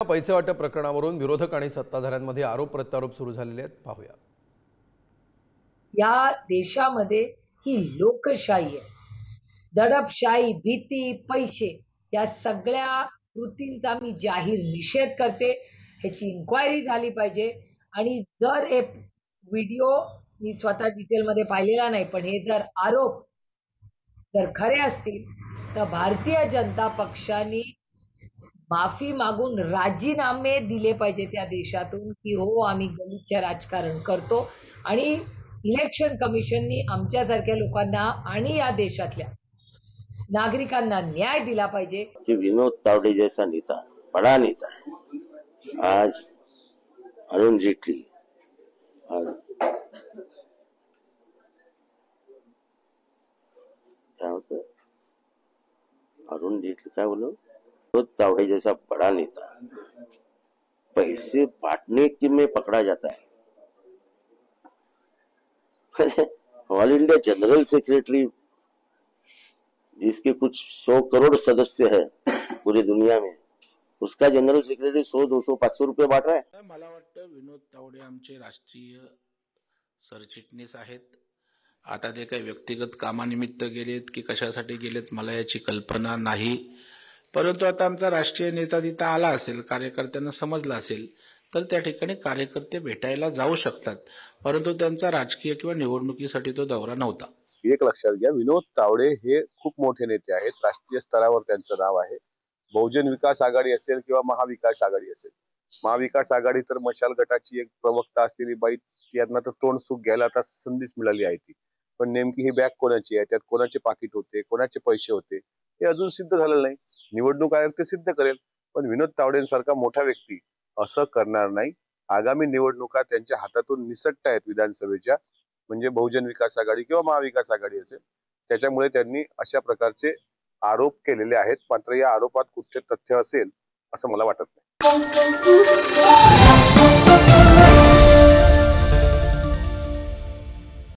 पैसे वाटप प्रकरणावरून विरोधक आणि सत्ताधाऱ्यांमध्ये आरोप प्रत्यारोप सुरू झालेले आहेत. पाहूया. या देशामध्ये ही लोकशाही आहे. दडपशाही, भीती, पैसे या सगळ्या कृतींचा मी जाहीर निषेध करते. ह्याची इन्क्वायरी झाली पाहिजे आणि जर हे व्हिडिओ मी स्वतः डिटेलमध्ये पाहिलेला नाही, पण हे जर आरोप जर खरे असतील तर भारतीय जनता पक्षाने माफी मागून राजीनामे दिले पाहिजे त्या देशातून की हो आम्ही गलिच्छ राजकारण करतो आणि इलेक्शन कमिशननी आमच्यासारख्या लोकांना आणि या देशातल्या नागरिकांना न्याय दिला पाहिजे. कि विनोद तावडे जैसा नेता, बड़ा नेता आज अरुण जेटली क्या होता अरुण जेटली क्या बोलो विनोद तावड़े जैसा बड़ा नेता पैसे बांटने के में पकड़ा जाता है. ऑल इंडिया जनरल सेक्रेटरी जिसके कुछ 100 करोड़ सदस्य है पूरी दुनिया में, उसका जनरल सेक्रेटरी 100, 200, 500 रुपये बांट रहा है. मला वाटतं विनोद तावडे आमचे राष्ट्रीय सरचिटणीस आहेत. आता ते काही व्यक्तिगत कामानिमित्त गेलेत की कशासाठी गेलेत मला याची कल्पना नाही, परंतु आता आमचा राष्ट्रीय नेता तिथं आला असेल, कार्यकर्त्यांना समजलं असेल तर त्या ठिकाणी कार्यकर्ते भेटायला जाऊ शकतात, परंतु त्यांचा राजकीय किंवा निवडणुकीसाठी तो दौरा नव्हता. एक लक्षात घ्या, विनोद तावडे हे खूप मोठे नेते आहेत. राष्ट्रीय स्तरावर त्यांचं नाव आहे. बहुजन विकास आघाडी असेल किंवा महाविकास आघाडी असेल, महाविकास आघाडी तर मशाल गटाची एक प्रवक्ता असलेली बाई, यांना तर तोंड सुख घ्यायला आता संधीच मिळाली आहे ती. पण नेमकी ही बॅग कोणाची आहे, त्यात कोणाचे पाकिट होते, कोणाचे पैसे होते हे अजून सिद्ध झालेलं नाही. निवडणूक आयोग ते सिद्ध करेल, पण विनोद तावडेंसारखा मोठा व्यक्ती असं करणार नाही. आगामी निवडणुका त्यांच्या हातातून निसटत आहेत विधानसभेच्या, म्हणजे बहुजन विकास आघाडी किंवा महाविकास आघाडी असेल. त्याच्यामुळे त्यांनी अशा प्रकारचे आरोप केलेले आहेत. मात्र या आरोपात कुठचे तथ्य असेल असं मला वाटत नाही.